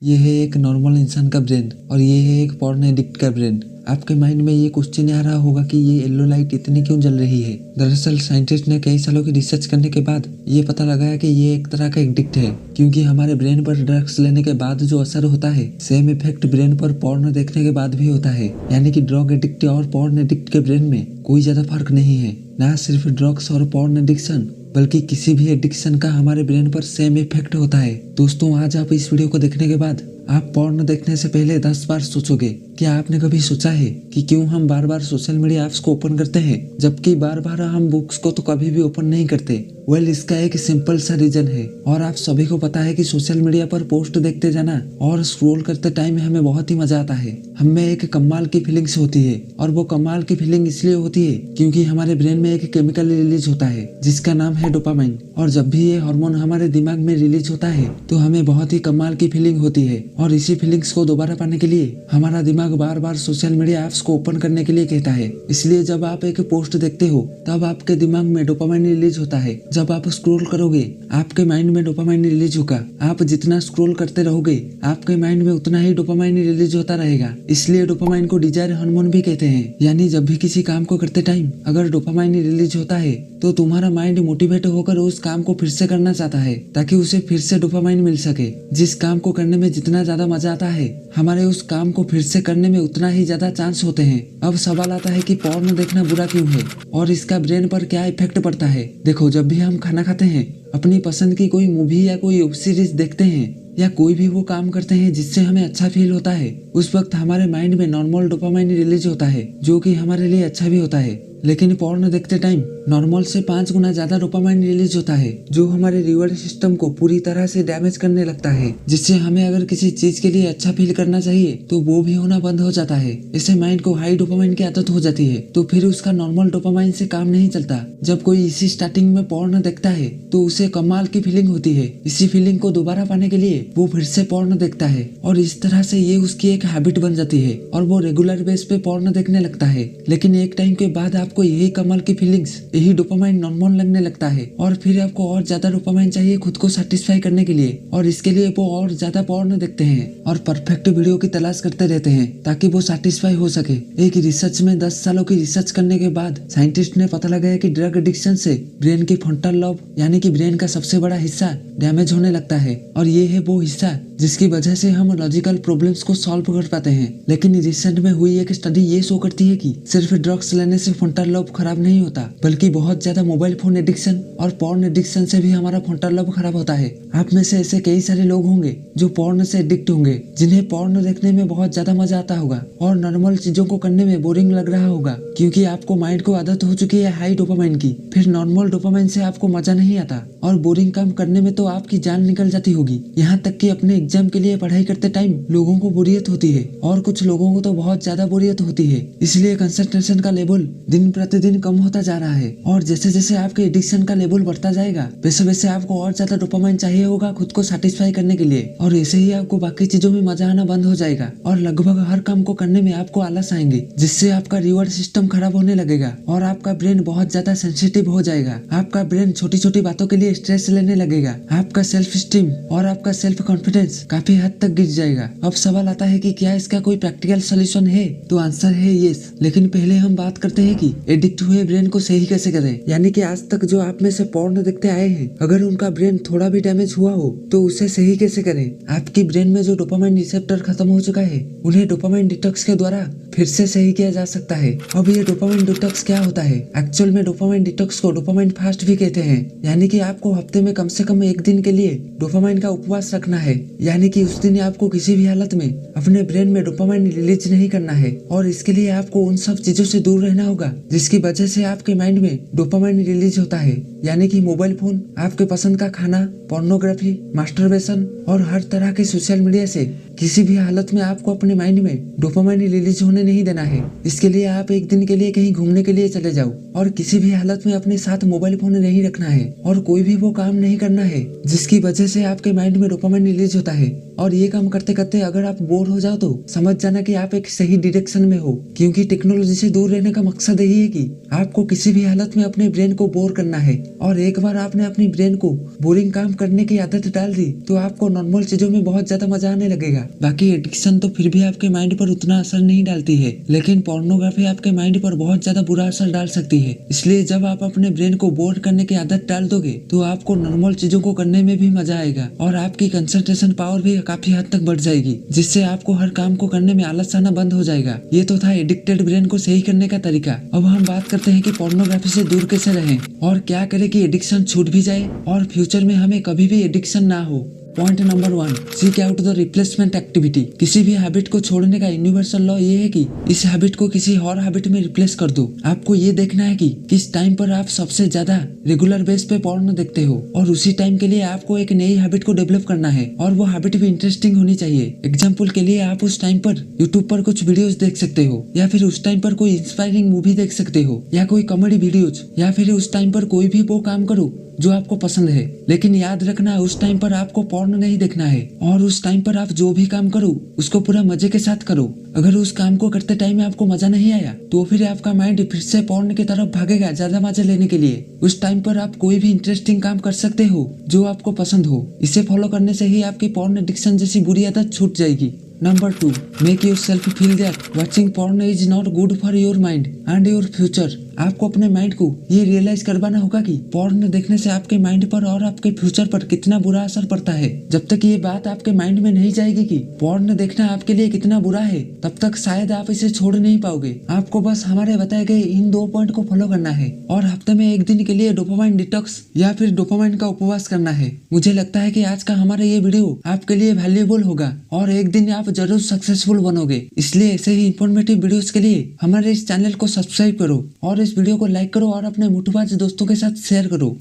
ये है एक नॉर्मल इंसान का ब्रेन और ये है एक पॉर्न एडिक्ट का ब्रेन। आपके माइंड में ये क्वेश्चन आ रहा होगा कि ये येलो लाइट इतनी क्यों जल रही है। दरअसल साइंटिस्ट ने कई सालों की रिसर्च करने के बाद ये पता लगाया कि ये एक तरह का एडिक्ट है, क्योंकि हमारे ब्रेन पर ड्रग्स लेने के बाद जो असर होता है सेम इफेक्ट ब्रेन पर पॉर्न देखने के बाद भी होता है। यानी कि ड्रग एडिक्ट और पॉर्न एडिक्ट के ब्रेन में कोई ज्यादा फर्क नहीं है। ना सिर्फ ड्रग्स और पॉर्न एडिक्शन बल्कि किसी भी एडिक्शन का हमारे ब्रेन पर सेम इफेक्ट होता है। दोस्तों, आज आप इस वीडियो को देखने के बाद आप पॉर्न देखने से पहले 10 बार सोचोगे। क्या आपने कभी सोचा है कि क्यों हम बार बार सोशल मीडिया ऐप्स को ओपन करते हैं जबकि बार बार हम बुक्स को तो कभी भी ओपन नहीं करते। इसका एक सिंपल सा रीजन है और आप सभी को पता है कि सोशल मीडिया पर पोस्ट देखते जाना और स्क्रॉल करते टाइम हमें बहुत ही मजा आता है। हमें एक कमाल की फीलिंग्स होती है और वो कमाल की फीलिंग इसलिए होती है क्योंकि हमारे ब्रेन में एक केमिकल रिलीज होता है जिसका नाम है डोपामाइन। और जब भी ये हार्मोन हमारे दिमाग में रिलीज होता है तो हमें बहुत ही कमाल की फीलिंग होती है और इसी फीलिंग्स को दोबारा पाने के लिए हमारा दिमाग बार बार सोशल मीडिया ऐप्स को ओपन करने के लिए कहता है। इसलिए जब आप एक पोस्ट देखते हो तब आपके दिमाग में डोपामाइन रिलीज होता है। जब आप स्क्रॉल करोगे आपके माइंड में डोपामाइन रिलीज होगा। आप जितना स्क्रॉल करते रहोगे आपके माइंड में उतना ही डोपामाइन रिलीज होता रहेगा। इसलिए डोपामाइन को डिजायर हार्मोन भी कहते हैं। यानी जब भी किसी काम को करते टाइम अगर डोपामाइन रिलीज होता है तो तुम्हारा माइंड मोटिवेट होकर उस काम को फिर से करना चाहता है ताकि उसे फिर से डोपामाइन मिल सके। जिस काम को करने में जितना ज्यादा मजा आता है हमारे उस काम को फिर से करने में उतना ही ज्यादा चांस होते हैं। अब सवाल आता है कि पॉर्न देखना बुरा क्यों है और इसका ब्रेन पर क्या इफेक्ट पड़ता है। देखो, जब भी हम खाना खाते हैं, अपनी पसंद की कोई मूवी या कोई वेब सीरीज देखते हैं या कोई भी वो काम करते हैं जिससे हमें अच्छा फील होता है, उस वक्त हमारे माइंड में नॉर्मल डोपामाइन रिलीज होता है जो कि हमारे लिए अच्छा भी होता है। लेकिन पॉर्न देखते टाइम नॉर्मल से 5 गुना ज्यादा डोपामाइन रिलीज होता है जो हमारे रिवॉर्ड सिस्टम को पूरी तरह से डैमेज करने लगता है, जिससे हमें अगर किसी चीज के लिए अच्छा फील करना चाहिए तो वो भी होना बंद हो जाता है। इससे माइंड को हाई डोपामाइन की आदत हो जाती है तो फिर उसका नॉर्मल डोपामाइन से काम नहीं चलता। जब कोई इसी स्टार्टिंग में पॉर्न देखता है तो उसे कमाल की फीलिंग होती है। इसी फीलिंग को दोबारा पाने के लिए वो फिर से पॉर्न देखता है और इस तरह से ये उसकी एक हैबिट बन जाती है और वो रेगुलर बेस पे पॉर्न देखने लगता है। लेकिन एक टाइम के बाद आपको यही कमाल की फीलिंग्स, यही डोपामाइन नॉर्मल लगने लगता है और फिर आपको और ज्यादा डोपामाइन चाहिए खुद को सेटिस्फाई करने के लिए और इसके लिए वो और ज्यादा पॉर्न देखते हैं और परफेक्ट वीडियो की तलाश करते रहते हैं ताकि वो सेटिस्फाई हो सके। एक रिसर्च में 10 सालों की रिसर्च करने के बाद साइंटिस्ट ने पता लगाया कि ड्रग एडिक्शन से ब्रेन की फ्रंटल लोब यानी कि ब्रेन का सबसे बड़ा हिस्सा डैमेज होने लगता है और ये है वो हिस्सा जिसकी वजह से हम लॉजिकल प्रॉब्लम्स को सॉल्व कर पाते हैं। लेकिन रिसेंट में हुई एक स्टडी ये शो करती है कि सिर्फ ड्रग्स लेने से फ्रंटल लोब खराब नहीं होता बल्कि बहुत ज्यादा मोबाइल फोन एडिक्शन और पॉर्न एडिक्शन से भी हमारा फ्रंटल लोब खराब होता है। आप में से ऐसे कई सारे लोग होंगे जो पॉर्न से एडिक्ट होंगे, जिन्हें पॉर्न देखने में बहुत ज्यादा मजा आता होगा और नॉर्मल चीजों को करने में बोरिंग लग रहा होगा क्योंकि आपको माइंड को आदत हो चुकी है हाई डोपामाइन की। फिर नॉर्मल डोपामाइन से आपको मजा नहीं आता और बोरिंग काम करने में तो आपकी जान निकल जाती होगी। यहाँ तक कि अपने एग्जाम के लिए पढ़ाई करते टाइम लोगों को बोरियत होती है और कुछ लोगों को तो बहुत ज्यादा बोरियत होती है। इसलिए कंसंट्रेशन का लेवल दिन प्रतिदिन कम होता जा रहा है और जैसे जैसे आपके एडिक्शन का लेवल बढ़ता जाएगा वैसे वैसे आपको और ज्यादा डोपामाइन चाहिए होगा खुद को सेटिस्फाई करने के लिए और ऐसे ही आपको बाकी चीजों में मजा आना बंद हो जाएगा और लगभग हर काम को करने में आपको आलस आएंगे, जिससे आपका रिवॉर्ड सिस्टम खराब होने लगेगा और आपका ब्रेन बहुत ज्यादा सेंसिटिव हो जाएगा। आपका ब्रेन छोटी छोटी बातों के लिए स्ट्रेस लेने लगेगा। आपका सेल्फ स्टीम और आपका सेल्फ कॉन्फिडेंस काफी हद तक गिर जाएगा। अब सवाल आता है कि क्या इसका कोई प्रैक्टिकल सोल्यूशन है, तो आंसर है यस। लेकिन पहले हम बात करते हैं कि एडिक्ट हुए ब्रेन को सही कैसे करें। यानी कि आज तक जो आप में से पॉर्न देखते आए हैं, अगर उनका ब्रेन थोड़ा भी डैमेज हुआ हो तो उसे सही कैसे करें। आपकी ब्रेन में जो डोपामाइन रिसेप्टर खत्म हो चुका है उन्हें डोपामाइन डिटॉक्स के द्वारा फिर से सही किया जा सकता है। अब ये डोपामाइन डिटॉक्स क्या होता है? एक्चुअल में डोपामाइन डिटॉक्स को डोपामाइन फास्ट भी कहते हैं। यानी कि आपको हफ्ते में कम से कम एक दिन के लिए डोपामाइन का उपवास रखना है। यानी कि उस दिन आपको किसी भी हालत में अपने ब्रेन में डोपामाइन रिलीज नहीं करना है और इसके लिए आपको उन सब चीजों से दूर रहना होगा जिसकी वजह से आपके माइंड में डोपामाइन रिलीज होता है। यानी कि मोबाइल फोन, आपके पसंद का खाना, पोर्नोग्राफी, मास्टरबेशन और हर तरह के सोशल मीडिया से किसी भी हालत में आपको अपने माइंड में डोपामाइन रिलीज होने नहीं देना है। इसके लिए आप एक दिन के लिए कहीं घूमने के लिए चले जाओ और किसी भी हालत में अपने साथ मोबाइल फोन नहीं रखना है और कोई भी वो काम नहीं करना है जिसकी वजह से आपके माइंड में डोपामाइन रिलीज होता है। और ये काम करते करते अगर आप बोर हो जाओ तो समझ जाना कि आप एक सही डायरेक्शन में हो, क्योंकि टेक्नोलॉजी से दूर रहने का मकसद यही है कि आपको किसी भी हालत में अपने ब्रेन को बोर करना है। और एक बार आपने अपनी ब्रेन को बोरिंग काम करने की आदत डाल दी तो आपको नॉर्मल चीजों में बहुत ज्यादा मजा आने लगेगा। बाकी एडिक्शन तो फिर भी आपके माइंड पर उतना असर नहीं डालती है, लेकिन पोर्नोग्राफी आपके माइंड पर बहुत ज्यादा बुरा असर डाल सकती है। इसलिए जब आप अपने ब्रेन को बोर करने की आदत डाल दोगे तो आपको नॉर्मल चीजों को करने में भी मजा आएगा और आपकी कंसंट्रेशन पावर भी काफी हद तक बढ़ जाएगी, जिससे आपको हर काम को करने में आलस आना बंद हो जाएगा। ये तो था एडिक्टेड ब्रेन को सही करने का तरीका। अब हम बात करते हैं कि पोर्नोग्राफी से दूर कैसे रहें और क्या करें कि एडिक्शन छूट भी जाए और फ्यूचर में हमें कभी भी एडिक्शन ना हो। Point number 1, seek out the replacement activity. किसी भी हैबिट को छोड़ने का यूनिवर्सल लॉ ये है कि इस हैबिट को किसी और हैबिट में रिप्लेस कर दो। आपको ये देखना है कि किस टाइम पर आप सबसे ज्यादा रेगुलर बेस पे पॉर्न देखते हो और उसी टाइम के लिए आपको एक नई हैबिट को डेवलप करना है और वो हैबिट भी इंटरेस्टिंग होनी चाहिए। एग्जाम्पल के लिए आप उस टाइम पर यूट्यूब पर कुछ वीडियोस देख सकते हो या फिर उस टाइम पर कोई इंस्पायरिंग मूवी देख सकते हो या कोई कॉमेडी वीडियोज या फिर उस टाइम पर कोई भी वो काम करो जो आपको पसंद है। लेकिन याद रखना उस टाइम पर आपको पॉर्न नहीं देखना है और उस टाइम पर आप जो भी काम करो उसको पूरा मजे के साथ करो। अगर उस काम को करते टाइम में आपको मजा नहीं आया तो फिर आपका माइंड फिर से पॉर्न की तरफ भागेगा ज्यादा मजा लेने के लिए। उस टाइम पर आप कोई भी इंटरेस्टिंग काम कर सकते हो जो आपको पसंद हो। इसे फॉलो करने से ही आपकी पॉर्न एडिक्शन जैसी बुरी आदत छूट जाएगी। Number 2, make yourself feel that watching porn is not good for your mind and your future. आपको अपने माइंड को ये रियलाइज करवाना होगा कि पॉर्न देखने से आपके माइंड पर और आपके फ्यूचर पर कितना बुरा असर पड़ता है। जब तक ये बात आपके माइंड में नहीं जाएगी कि पॉर्न देखना आपके लिए कितना बुरा है, तब तक शायद आप इसे छोड़ नहीं पाओगे। आपको बस हमारे बताए गए इन 2 पॉइंट को फॉलो करना है और हफ्ते में एक दिन के लिए डोपामाइन डिटॉक्स या फिर डोपामाइन का उपवास करना है। मुझे लगता है कि आज का हमारा ये वीडियो आपके लिए वैल्यूएबल होगा और एक दिन आप जरूर सक्सेसफुल बनोगे। इसलिए ऐसे ही इंफॉर्मेटिव वीडियोस के लिए हमारे इस चैनल को सब्सक्राइब करो और इस वीडियो को लाइक करो और अपने मुठभेड़ दोस्तों के साथ शेयर करो।